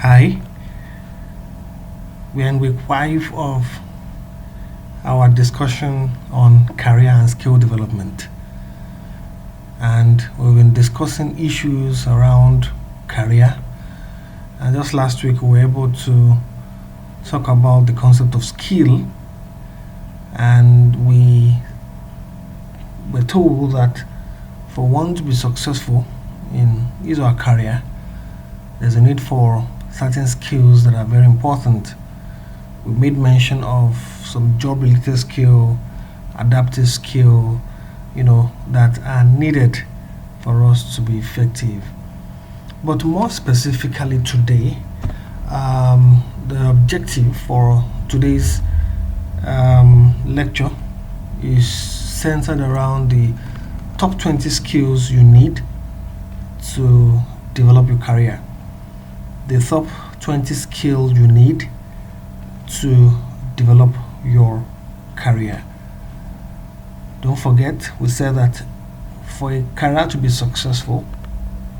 Hi, we're in week 5 of our discussion on career and skill development. And we've been discussing issues around career. And just last week, we were able to talk about the concept of skill. And we were told that for one to be successful in his or her career, there's a need for certain skills that are very important. We made mention of some job related skill, adaptive skill, that are needed for us to be effective. But more specifically today, the objective for today's lecture is centered around the top 20 skills you need to develop your career. The top 20 skills you need to develop your career. Don't forget, we said that for a career to be successful,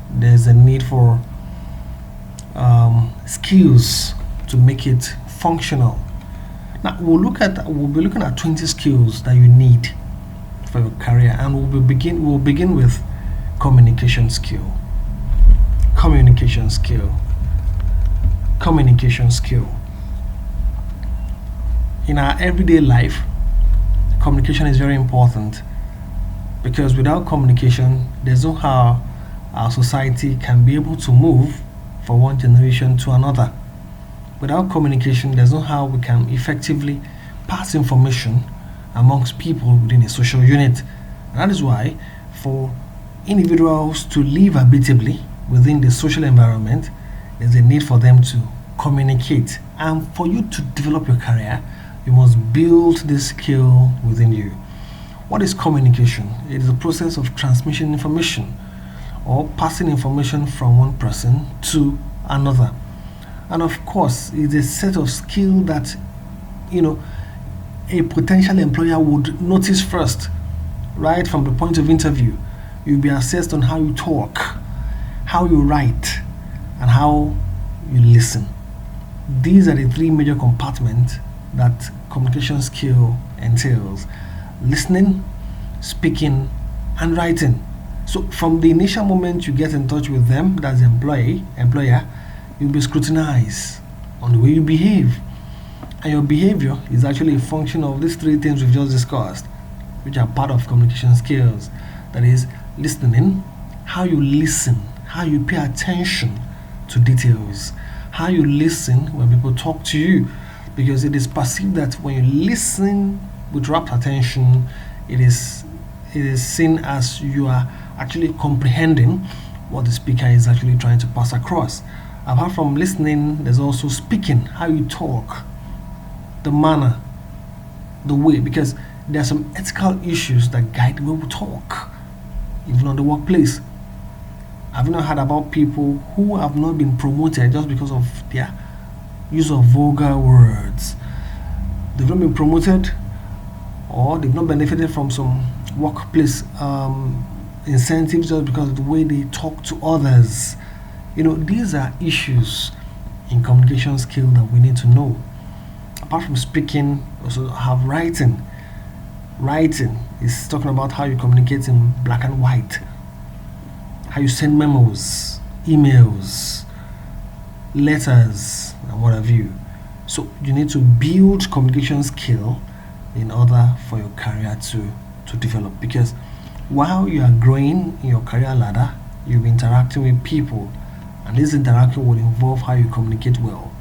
there's a need for skills to make it functional. Now we'll be looking at 20 skills that you need for your career, and we'll begin with communication skill. Communication skill. Communication skill. In our everyday life, communication is very important because without communication, there's no how our society can be able to move from one generation to another. Without communication, there's no how we can effectively pass information amongst people within a social unit. And that is why, for individuals to live habitably within the social environment, there's a need for them to communicate. And for you to develop your career, you must build this skill within you. What is communication? It is a process of transmission information or passing information from one person to another. And of course, it's a set of skill that a potential employer would notice first, right from the point of interview. You'll be assessed on how you talk, how you write, and how you listen. These are the three major compartments that communication skill entails: listening, speaking, and writing. So from the initial moment you get in touch with them, that's the employer, you'll be scrutinized on the way you behave. And your behavior is actually a function of these three things we've just discussed, which are part of communication skills. That is listening, how you listen, how you pay attention to details, how you listen when people talk to you, because it is perceived that when you listen with rapt attention, it is seen as you are actually comprehending what the speaker is actually trying to pass across. Apart from listening, there's also speaking, how you talk, the manner, the way, because there are some ethical issues that guide the way we talk, even on the workplace. Have you not heard about people who have not been promoted just because of their use of vulgar words? They've not been promoted, or they've not benefited from some workplace incentives just because of the way they talk to others. These are issues in communication skill that we need to know. Apart from speaking, also have writing. Writing is talking about how you communicate in black and white, how you send memos, emails, letters, and what have you. So you need to build communication skill in order for your career to develop, because while you are growing in your career ladder, you'll be interacting with people, and this interaction will involve how you communicate well,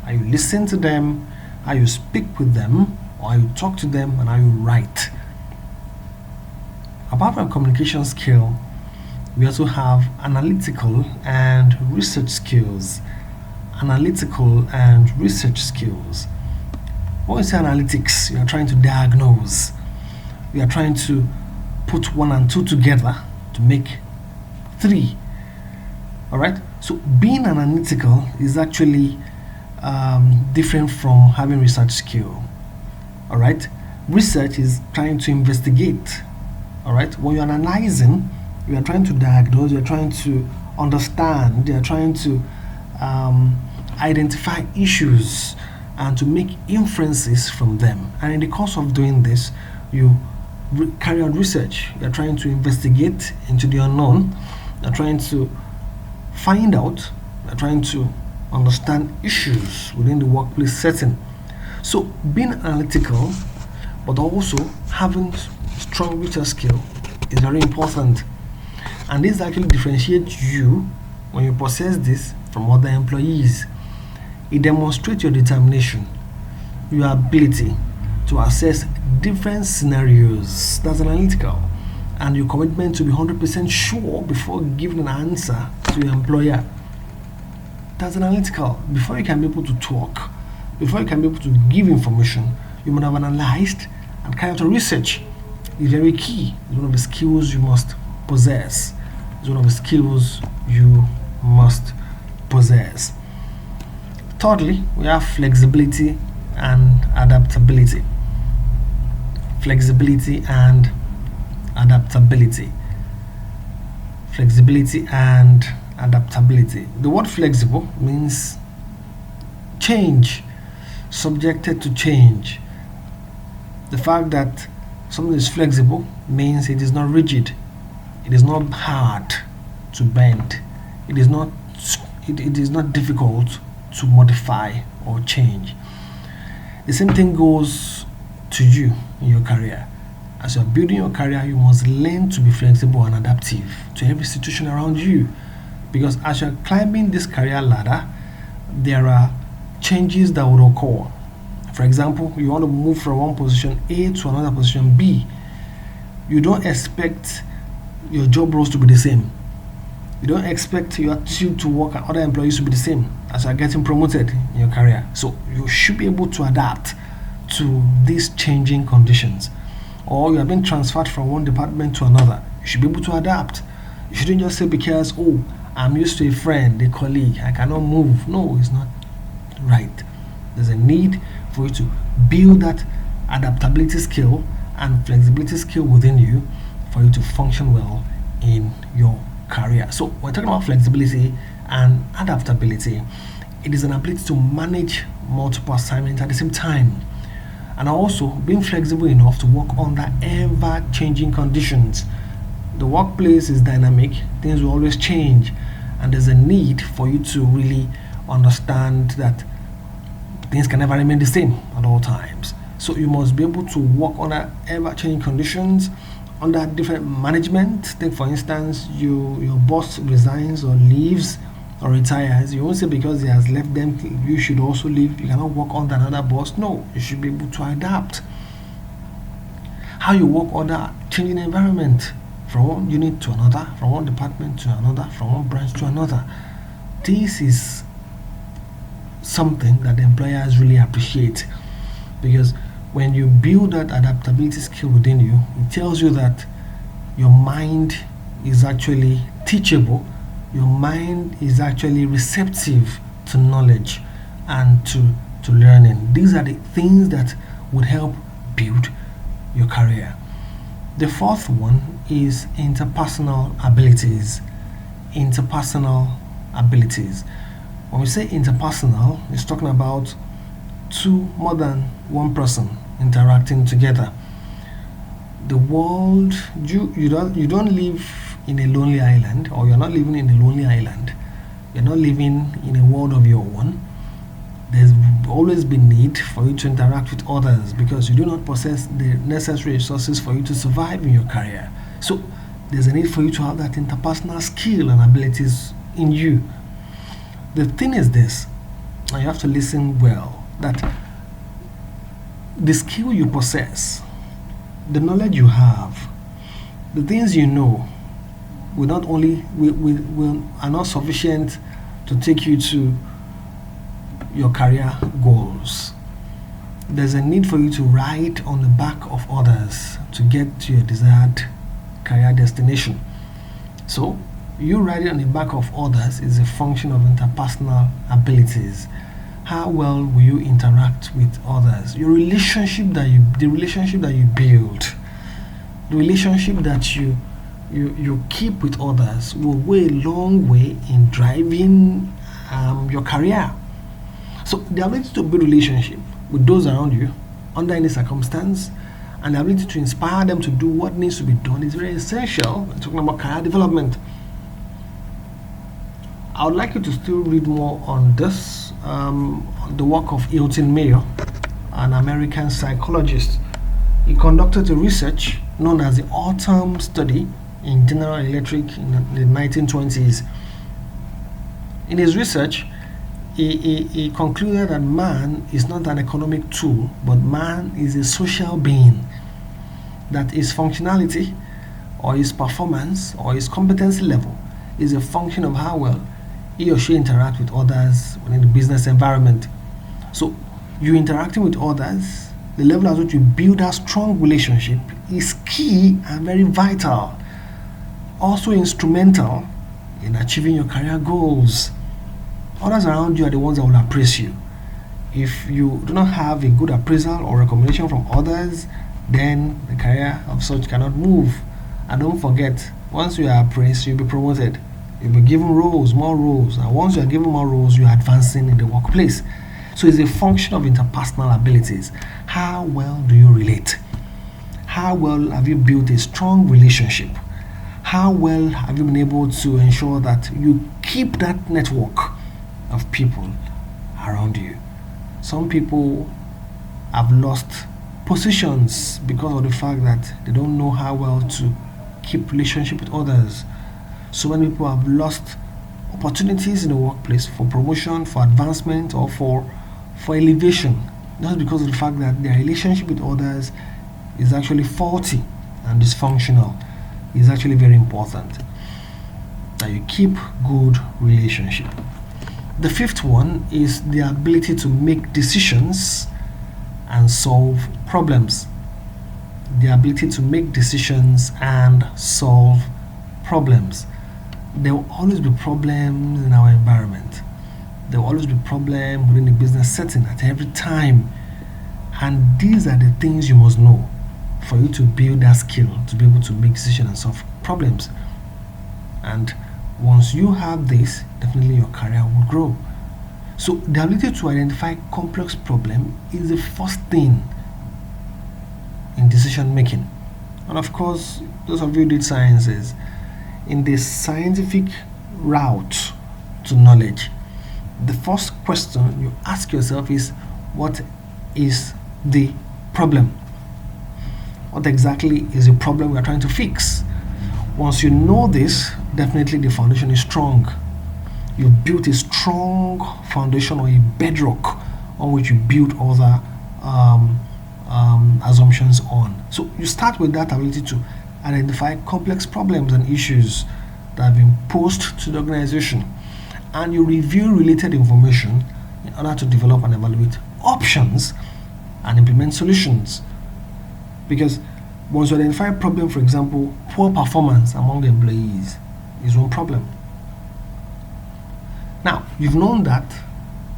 how you listen to them, how you speak with them, or how you talk to them, and how you write. Apart from communication skill, we also have analytical and research skills. Analytical and research skills. When you say analytics, you are trying to diagnose, you are trying to put one and two together to make three. All right. So being analytical is actually different from having research skill. All right. Research is trying to investigate. All right. When you're analyzing, you are trying to diagnose. You're trying to understand. You're trying to identify issues and to make inferences from them. And in the course of doing this, you carry out research. You're trying to investigate into the unknown. You're trying to find out. You're trying to understand issues within the workplace setting. So being analytical, but also having strong research skill is very important. And this actually differentiates you when you possess this from other employees. It demonstrates your determination, your ability to assess different scenarios. That's analytical. And your commitment to be 100% sure before giving an answer to your employer. That's analytical. Before you can be able to talk, before you can be able to give information, you must have analyzed and carry out a research. It's very key. It's one of the skills you must possess. It's one of the skills you must possess. Thirdly, we have flexibility and adaptability. Flexibility and adaptability. Flexibility and adaptability. The word flexible means change, subjected to change. The fact that something is flexible means it is not rigid, it is not hard to bend, it is not difficult to modify or change. The same thing goes to you in your career. As you're building your career, you must learn to be flexible and adaptive to every situation around you. Because as you're climbing this career ladder, there are changes that would occur. For example, you want to move from one position A to another position B. You don't expect your job roles to be the same. You don't expect your attitude to work and other employees to be the same as you're getting promoted in your career. So you should be able to adapt to these changing conditions. Or you are being transferred from one department to another. You should be able to adapt. You shouldn't just say because, oh, I'm used to a friend, a colleague, I cannot move. No, it's not right. There's a need for you to build that adaptability skill and flexibility skill within you for you to function well in your career. So we're talking about flexibility and adaptability. It is an ability to manage multiple assignments at the same time, and also being flexible enough to work under ever-changing conditions. The workplace is dynamic, things will always change, and there's a need for you to really understand that things can never remain the same at all times. So you must be able to work under ever-changing conditions, under different management. Take for instance, your boss resigns or leaves or retires. You won't say because he has left them you should also leave. You cannot work under another boss. No, you should be able to adapt. How you work under changing environment, from one unit to another, from one department to another, from one branch to another. This is something that the employers really appreciate, because when you build that adaptability skill within you, it tells you that your mind is actually teachable, your mind is actually receptive to knowledge and to learning. These are the things that would help build your career. The fourth one is interpersonal abilities. Interpersonal abilities. When we say interpersonal, it's talking about more than one person interacting together. The world, you don't live in a lonely island, or you're not living in a lonely island. You're not living in a world of your own. There's always been need for you to interact with others, because you do not possess the necessary resources for you to survive in your career. So there's a need for you to have that interpersonal skill and abilities in you. The thing is this, and you have to listen well, that the skill you possess, the knowledge you have, the things you know will not only are not sufficient to take you to your career goals. There's a need for you to ride on the back of others to get to your desired career destination. So you riding on the back of others is a function of interpersonal abilities. How well will you interact with others? The relationship that you build, the relationship that you keep with others will go a long way in driving your career. So the ability to build relationship with those around you under any circumstance and the ability to inspire them to do what needs to be done is very essential when talking about career development. I would like you to still read more on this, on the work of Hilton Mayo, an American psychologist. He conducted a research known as the Autumn Study in General Electric in the 1920s. In his research, he concluded that man is not an economic tool, but man is a social being, that his functionality or his performance or his competency level is a function of how well he or she interacts with others within the business environment. So, you interacting with others, the level at which you build a strong relationship is key and very vital, also instrumental in achieving your career goals. Others around you are the ones that will appraise you. If you do not have a good appraisal or recommendation from others, then the career of such cannot move. And don't forget, once you are appraised, you'll be promoted. You'll be given roles, more roles. And once you are given more roles, you are advancing in the workplace. So it's a function of interpersonal abilities. How well do you relate? How well have you built a strong relationship? How well have you been able to ensure that you keep that network of people around you? Some people have lost positions because of the fact that they don't know how well to keep relationship with others. So many people have lost opportunities in the workplace for promotion, for advancement, or for elevation, just because of the fact that their relationship with others is actually faulty and dysfunctional. It's actually very important that you keep good relationship. The fifth one is the ability to make decisions and solve problems. The ability to make decisions and solve problems. There will always be problems in our environment. There will always be problems within the business setting at every time. And these are the things you must know for you to build that skill to be able to make decisions and solve problems. And once you have this, definitely your career will grow. So the ability to identify complex problem is the first thing in decision making. And of course, those of you who did sciences, in the scientific route to knowledge, the first question you ask yourself is, what is the problem? What exactly is the problem we are trying to fix? Once you know this, definitely the foundation is strong. You built a strong foundation or a bedrock on which you build other assumptions on. So you start with that ability to identify complex problems and issues that have been posed to the organization, and you review related information in order to develop and evaluate options and implement solutions. Because once you identify a problem, for example, poor performance among the employees is one problem. Now, you've known that,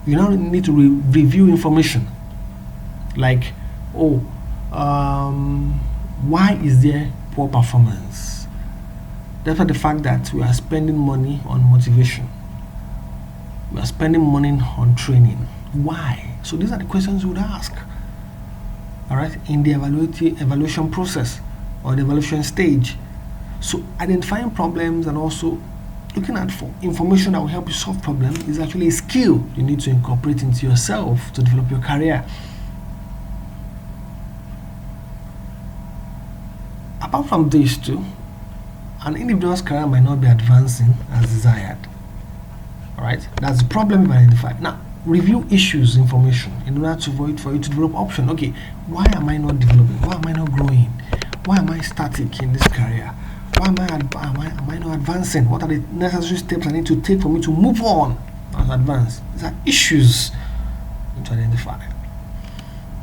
you now need to review information like, why is there poor performance? Despite the fact that we are spending money on motivation, we are spending money on training. Why? So these are the questions you would ask. All right, in the evaluation process or the evaluation stage. So identifying problems and also looking at for information that will help you solve problems is actually a skill you need to incorporate into yourself to develop your career. Apart from these two, an individual's career might not be advancing as desired. Alright, that's the problem you've identified. Now, review issues, information in order to avoid for you to develop option. Okay, why am I not developing? Why am I not growing? Why am I static in this career? Why am I not advancing? What are the necessary steps I need to take for me to move on and advance? These are issues to identify.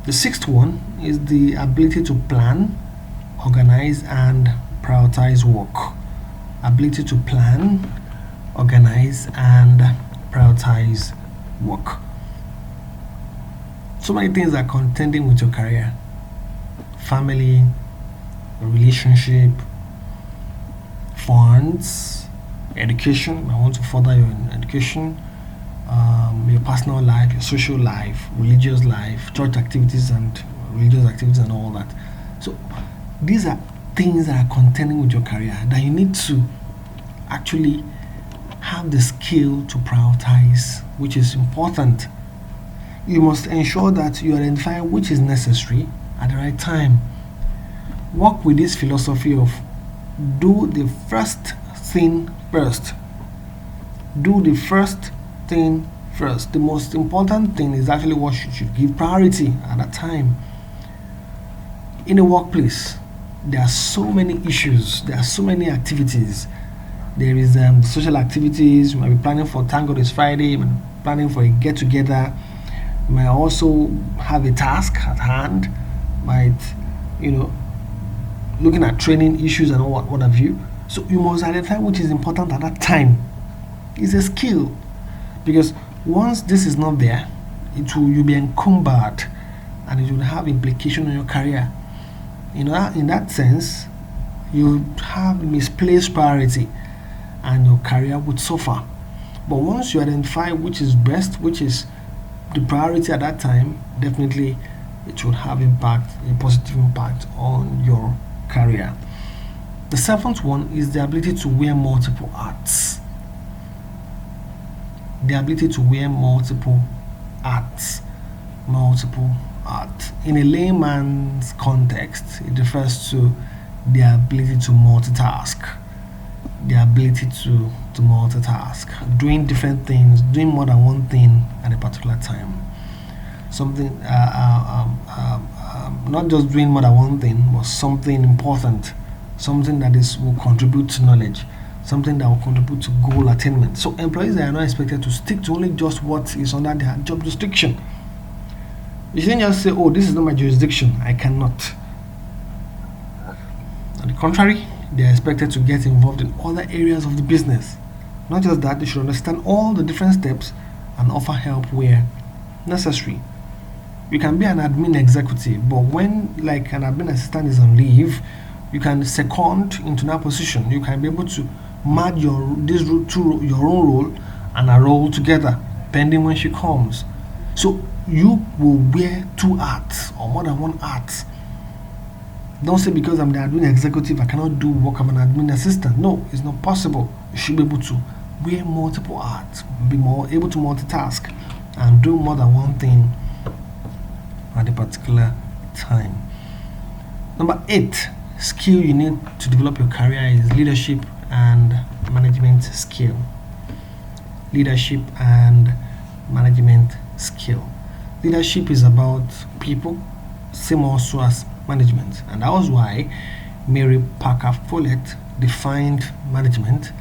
The sixth one is the ability to plan, organize, and prioritize work. Ability to plan, organize, and prioritize work. So many things are contending with your career: family, relationship, funds, education. I want to further your education, your personal life, your social life, religious life, church activities and religious activities and all that. So these are things that are contending with your career that you need to actually have the skill to prioritize, which is important. You must ensure that you identify which is necessary at the right time. Work with this philosophy of do the first thing first. Do the first thing first. The most important thing is actually what you should give priority at that time. In a workplace, there are so many issues, there are so many activities. There is social activities. You might be planning for Tango this Friday, you might be planning for a get together. You might also have a task at hand, might, you know, looking at training issues and what have you. So you must identify which is important at that time. It's a skill, because once this is not there, you'll be encumbered, and it will have implication on your career. In that sense, you have misplaced priority, and your career would suffer. But once you identify which is best, which is the priority at that time, definitely it will have impact, a positive impact on your career. The seventh one is the ability to wear multiple hats. The ability to wear multiple hats. Multiple hats. In a layman's context, it refers to the ability to multitask. The ability to multitask, doing different things, doing more than one thing at a particular time. Something, not just doing more than one thing, but something important, something that will contribute to knowledge, something that will contribute to goal attainment. So employees are not expected to stick to only just what is under their job restriction. You shouldn't just say, "Oh, this is not my jurisdiction, I cannot." On the contrary, they are expected to get involved in other areas of the business. Not just that, they should understand all the different steps and offer help where necessary. You can be an admin executive, but when like an admin assistant is on leave, you can second into that position. You can be able to merge your own role and a role together, pending when she comes. So you will wear two hats or more than one hat. Don't say because I'm the admin executive I cannot do work of an admin assistant. No, it's not possible. You should be able to wear multiple hats, be more able to multitask, and do more than one thing at a particular time. Number 8 skill you need to develop your career is leadership and management skill. Leadership and management skill. Leadership is about people, same also as management, and that was why Mary Parker Follett defined management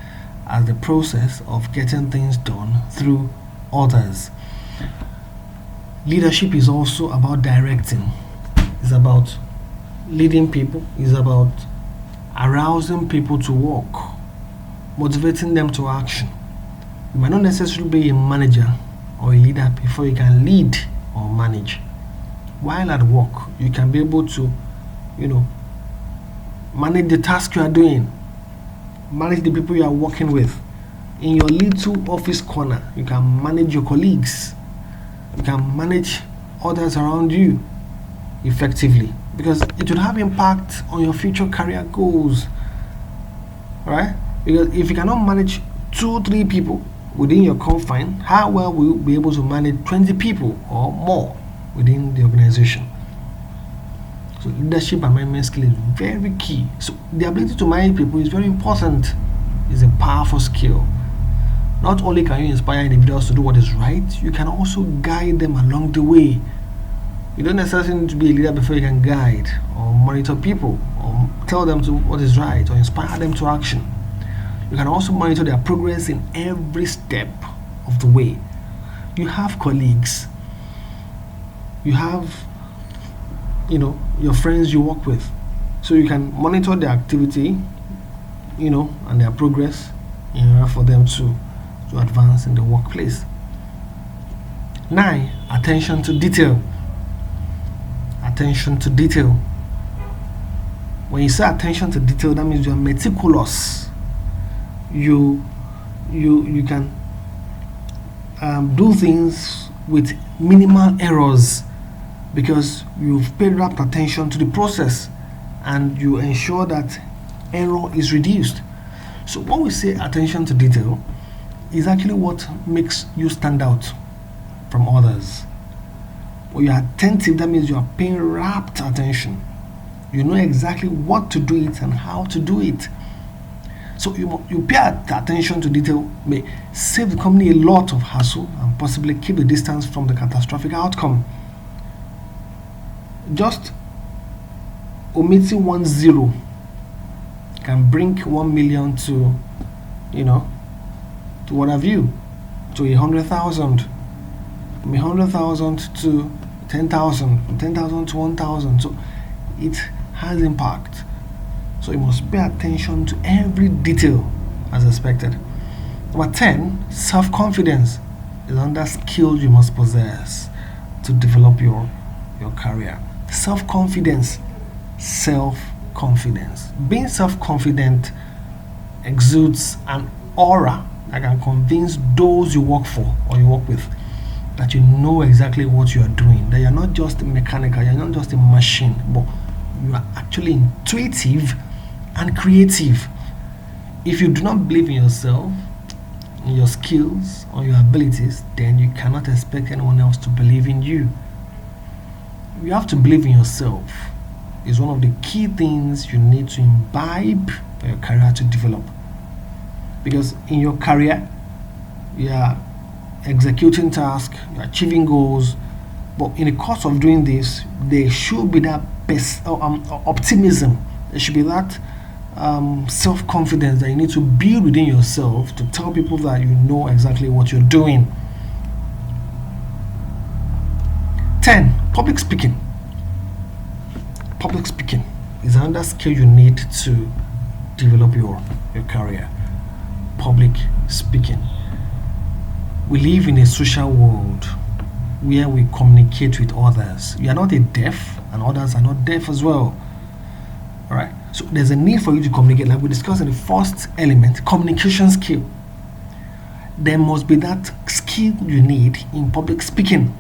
as the process of getting things done through others. Leadership is also about directing. It's about leading people. It's about arousing people to work, motivating them to action. You might not necessarily be a manager or a leader before you can lead or manage. While at work, you can be able to, manage the task you are doing, manage the people you are working with. In your little office corner, you can manage your colleagues, you can manage others around you effectively, because it will have impact on your future career goals, right? Because if you cannot manage 2-3 people within your confine, how well will you be able to manage 20 people or more within the organization? So leadership and management skill is very key. So the ability to manage people is very important. It's a powerful skill. Not only can you inspire individuals to do what is right, you can also guide them along the way. You don't necessarily need to be a leader before you can guide or monitor people or tell them to what is right or inspire them to action. You can also monitor their progress in every step of the way. You have colleagues, you have your friends you work with, so you can monitor their activity and their progress in order for them to advance in the workplace. 9, attention to detail. Attention to detail. When you say attention to detail, that means you are meticulous. You can do things with minimal errors because you've paid rapt attention to the process and you ensure that error is reduced. So when we say attention to detail, is actually what makes you stand out from others. When you're attentive, that means you are paying rapt attention. You know exactly what to do it and how to do it. So you pay attention to detail may save the company a lot of hassle and possibly keep the distance from the catastrophic outcome. Just omitting 1 0 can bring 1 million to, to what have you, to 100,000, from 100,000 to 10,000, from 10,000 to 1,000. So it has impact. So you must pay attention to every detail as expected. Number 10, self-confidence is another skill you must possess to develop your career. Self-confidence. Being self-confident exudes an aura that can convince those you work for or you work with that you know exactly what you are doing, that you're not just mechanical, you're not just a machine, but you are actually intuitive and creative. If you do not believe in yourself, in your skills, or your abilities, then you cannot expect anyone else to believe in you. You have to believe in yourself. It's one of the key things you need to imbibe for your career to develop. Because in your career, you are executing tasks, you're achieving goals, but in the course of doing this, there should be that optimism. There should be that self-confidence that you need to build within yourself to tell people that you know exactly what you're doing. 10. Public speaking. Public speaking is another skill you need to develop your career. Public speaking. We live in a social world where we communicate with others. You are not a deaf, and others are not deaf as well. Alright? So there's a need for you to communicate, like we discussed in the first element, communication skill. There must be that skill you need in public speaking.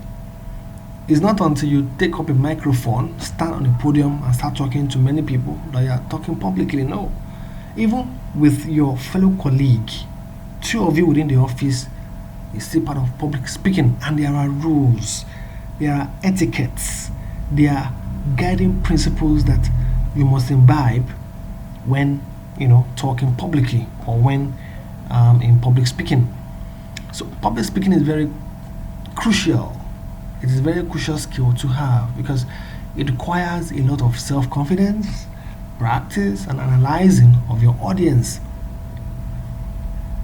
It's not until you take up a microphone, stand on a podium, and start talking to many people that you are talking publicly. No. Even with your fellow colleague, 2 of you within the office is still part of public speaking, and there are rules, there are etiquettes, there are guiding principles that you must imbibe when talking publicly or when in public speaking. So public speaking is very crucial. It is a very crucial skill to have because it requires a lot of self-confidence, practice, and analyzing of your audience.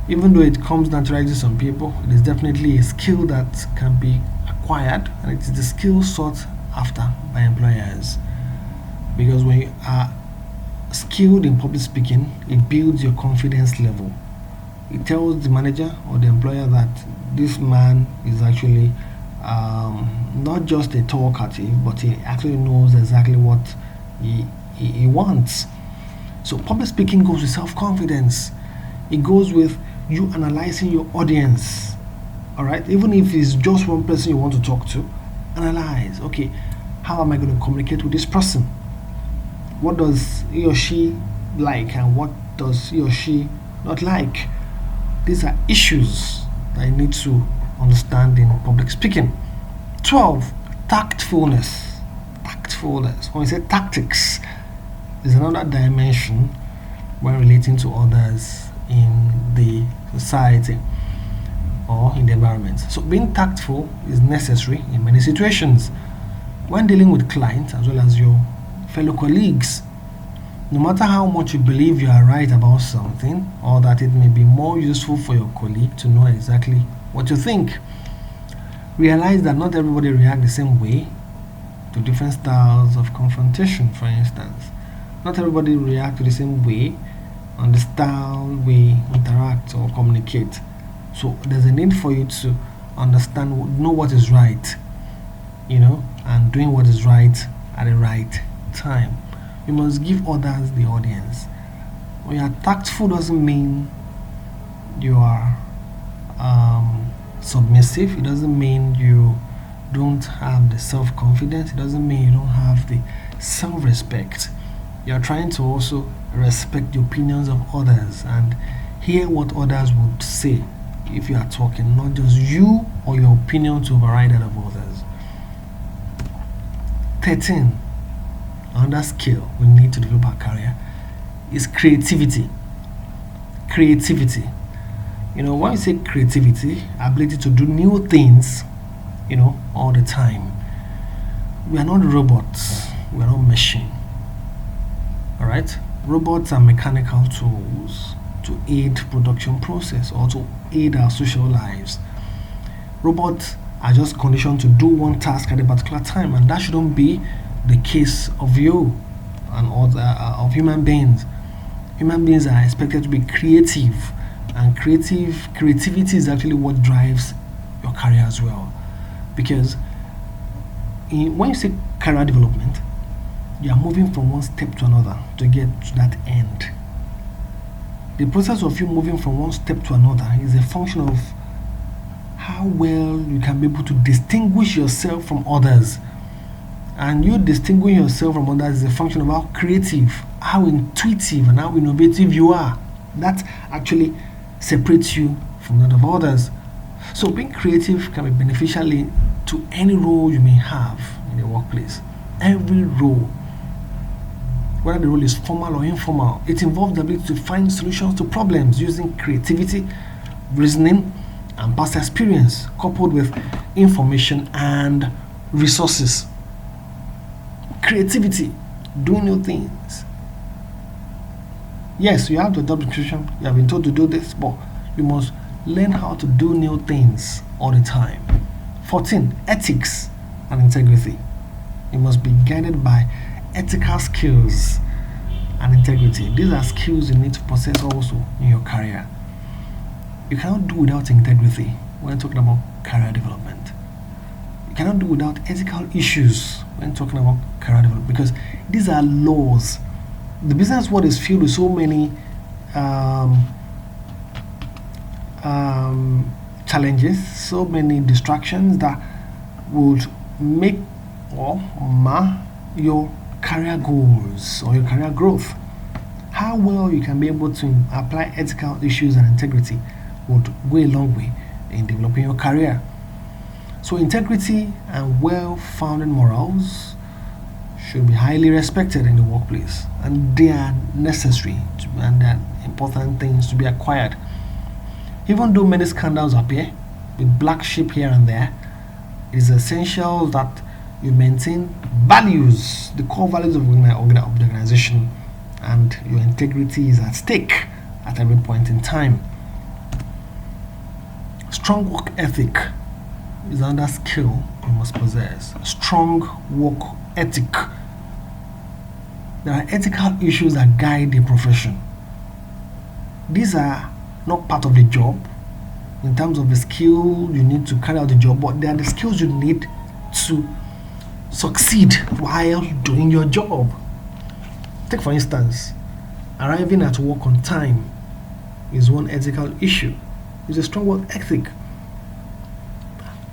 Even though it comes naturally to some people, it is definitely a skill that can be acquired, and it is the skill sought after by employers. Because when you are skilled in public speaking, it builds your confidence level. It tells the manager or the employer that this man is actually not just a talkative, but he actually knows exactly what he wants. So public speaking goes with self-confidence. It goes with you analyzing your audience. Alright, even if it's just one person you want to talk to, analyze. Okay, how am I going to communicate with this person? What does he or she like and what does he or she not like? These are issues that you need to understand in public speaking. 12. Tactfulness. When we say tactics, is another dimension when relating to others in the society or in the environment. So being tactful is necessary in many situations when dealing with clients as well as your fellow colleagues. No matter how much you believe you are right about something, or that it may be more useful for your colleague to know exactly what you think, realize that not everybody reacts the same way to different styles of confrontation. For instance, not everybody reacts the same way on the style we interact or communicate. So there's a need for you to understand, know what is right, and doing what is right at the right time. You must give others the audience. When you are tactful doesn't mean you are submissive. It doesn't mean you don't have the self-confidence. It doesn't mean you don't have the self-respect. You're trying to also respect the opinions of others and hear what others would say if you are talking, not just you or your opinion to override that of others. 13. Another skill we need to develop our career is creativity. Creativity. When you say creativity, ability to do new things, all the time. We are not robots. We are not machine. All right. Robots are mechanical tools to aid production process or to aid our social lives. Robots are just conditioned to do one task at a particular time, and that shouldn't be the case of you and of human beings. Human beings are expected to be creative, and creativity is actually what drives your career as well. Because when you say career development, you are moving from one step to another to get to that end. The process of you moving from one step to another is a function of how well you can be able to distinguish yourself from others. And you distinguishing yourself from others is a function of how creative, how intuitive, and how innovative you are. That actually separates you from that of others. So being creative can be beneficial to any role you may have in the workplace. Every role, whether the role is formal or informal, it involves the ability to find solutions to problems using creativity, reasoning, and past experience, coupled with information and resources. Creativity, doing new things. Yes, you have the job description, you have been told to do this, but you must learn how to do new things all the time. 14. Ethics and integrity. You must be guided by ethical skills and integrity. These are skills you need to possess also in your career. You cannot do without integrity when talking about career development. You cannot do without ethical issues when talking about career development, because these are laws. The business world is filled with so many challenges, so many distractions that would make or mar your career goals or your career growth. How well you can be able to apply ethical issues and integrity would go a long way in developing your career. So integrity and well-founded morals should be highly respected in the workplace, and they are necessary and they are important things to be acquired. Even though many scandals appear with black sheep here and there, it is essential that you maintain values, the core values of the organization, and your integrity is at stake at every point in time. Strong work ethic is another skill you must possess. Strong work ethic. There are ethical issues that guide the profession. These are not part of the job in terms of the skill you need to carry out the job, but they are the skills you need to succeed while doing your job. Take for instance, arriving at work on time is one ethical issue. It's a strong work ethic.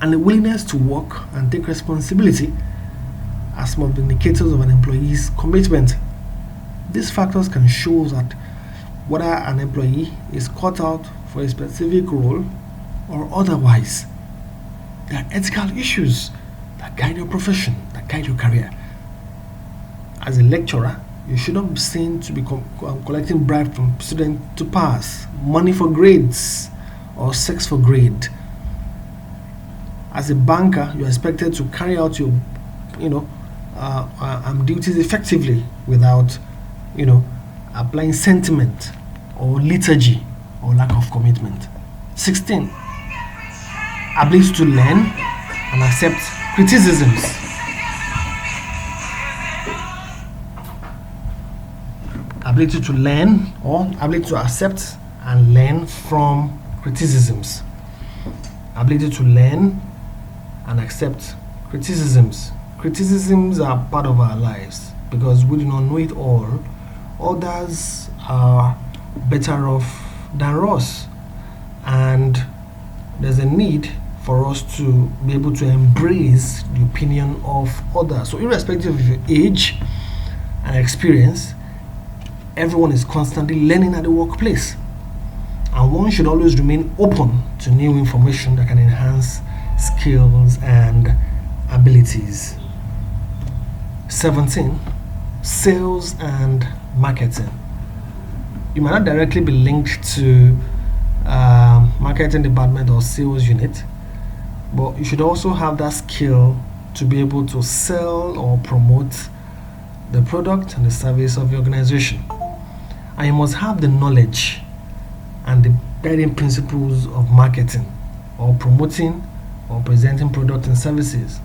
And the willingness to work and take responsibility are some of the indicators of an employee's commitment. These factors can show that whether an employee is cut out for a specific role or otherwise. There are ethical issues that guide your profession, that guide your career. As a lecturer, you shouldn't be seen to be collecting bribes from students to pass, money for grades, or sex for grade. As a banker, you're expected to carry out your, duties effectively without, applying sentiment or liturgy or lack of commitment. 16. Ability to learn and accept criticisms. Ability to learn or ability to accept and learn from criticisms. Ability to learn and accept criticisms. Criticisms are part of our lives because we do not know it all. Others are better off than us, and there's a need for us to be able to embrace the opinion of others. So, irrespective of your age and experience, everyone is constantly learning at the workplace. And one should always remain open to new information that can enhance skills and abilities. 17. Sales and marketing. You might not directly be linked to marketing department or sales unit, but you should also have that skill to be able to sell or promote the product and the service of your organization. And you must have the knowledge and the guiding principles of marketing or promoting or presenting products and services,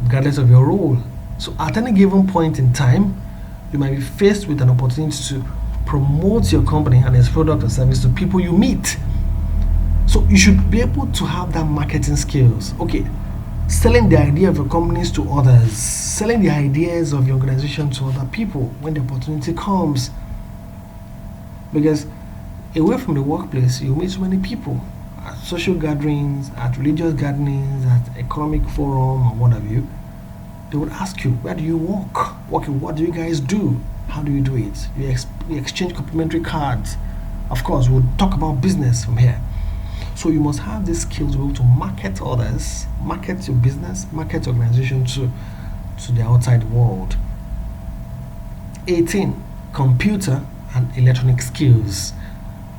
regardless of your role. So, at any given point in time, you might be faced with an opportunity to promote your company and its product or service to people you meet. So, you should be able to have that marketing skills. Okay, selling the idea of your companies to others, selling the ideas of your organization to other people when the opportunity comes. Because away from the workplace, you meet so many people at social gatherings, at religious gatherings, at economic forum, or what have you. They would ask you, where do you work? What do you guys do? How do you do it? You exchange complimentary cards. Of course, we'll talk about business from here. So you must have these skills to be able to market others, market your business, market your organization to the outside world. 18. Computer and electronic skills.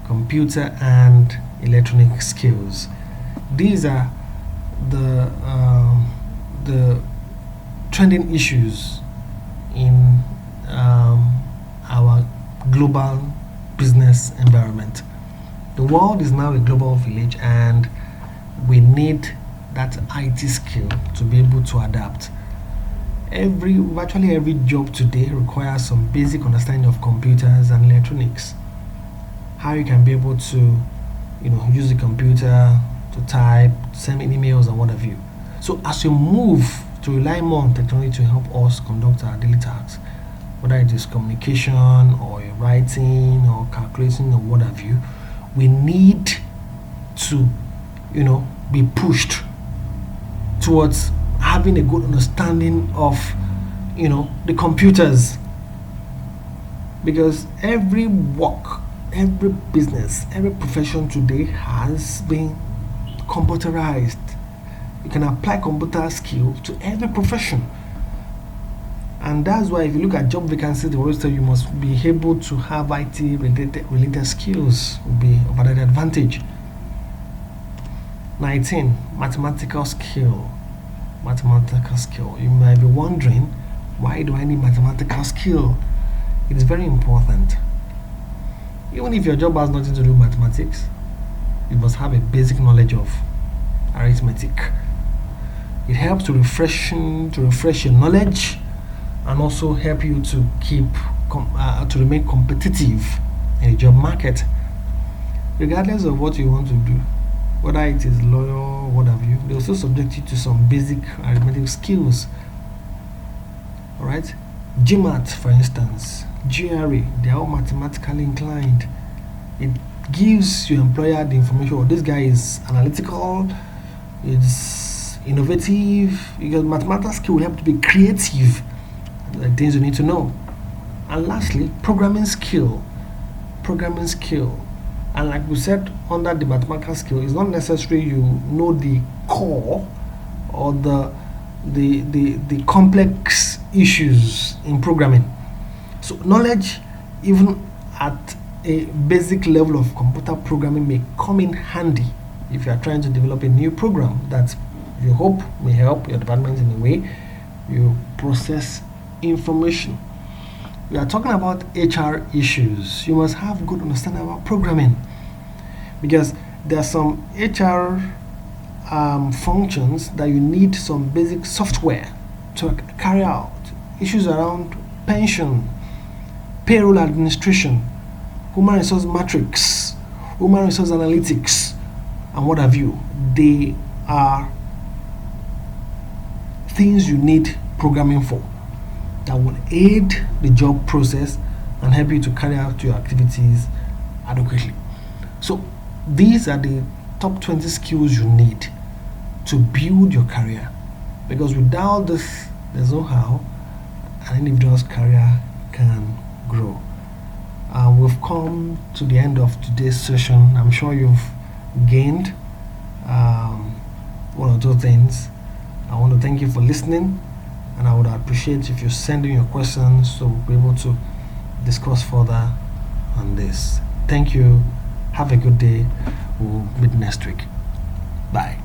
Computer and electronic skills. These are the trending issues in our global business environment. The world is now a global village, and we need that IT skill to be able to adapt. Virtually every job today requires some basic understanding of computers and electronics. How you can be able to, use the computer to type, send emails, and what have you. So as you move to rely more on technology to help us conduct our daily tasks, whether it is communication or writing or calculating or what have you, we need to, be pushed towards having a good understanding of, the computers. Because every work, every business, every profession today has been computerized. You can apply computer skill to every profession. And that's why if you look at job vacancies, they always tell you must be able to have IT related skills will be of added advantage. 19. Mathematical skill. Mathematical skill. You might be wondering, why do I need mathematical skill? It is very important. Even if your job has nothing to do with mathematics, you must have a basic knowledge of arithmetic. It helps to refresh your knowledge and also help you to to remain competitive in the job market, regardless of what you want to do, whether it is lawyer or what have you. They also subject you to some basic arithmetic skills. All right, GMAT, for instance, GRE, they are all mathematically inclined. It gives your employer the information. Oh, this guy is analytical, is innovative. Because mathematical skill will help to be creative. The things you need to know. And lastly, programming skill. Programming skill. And like we said, under the mathematical skill, it's not necessary you know the core or the complex issues in programming. So knowledge, even at a basic level of computer programming, may come in handy if you are trying to develop a new program that you hope may help your department in a way you process information. We are talking about HR issues. You must have good understanding about programming, because there are some HR functions that you need some basic software to carry out. Issues around pension, payroll administration, human resource matrix, human resource analytics, and what have you. They are things you need programming for that will aid the job process and help you to carry out your activities adequately. So these are the top 20 skills you need to build your career. Because without this, there's no how an individual's career can grow. We've come to the end of today's session. I'm sure you've gained one or two things. I want to thank you for listening, and I would appreciate if you send in your questions so we'll be able to discuss further on this. Thank you. Have a good day. We'll meet next week. Bye.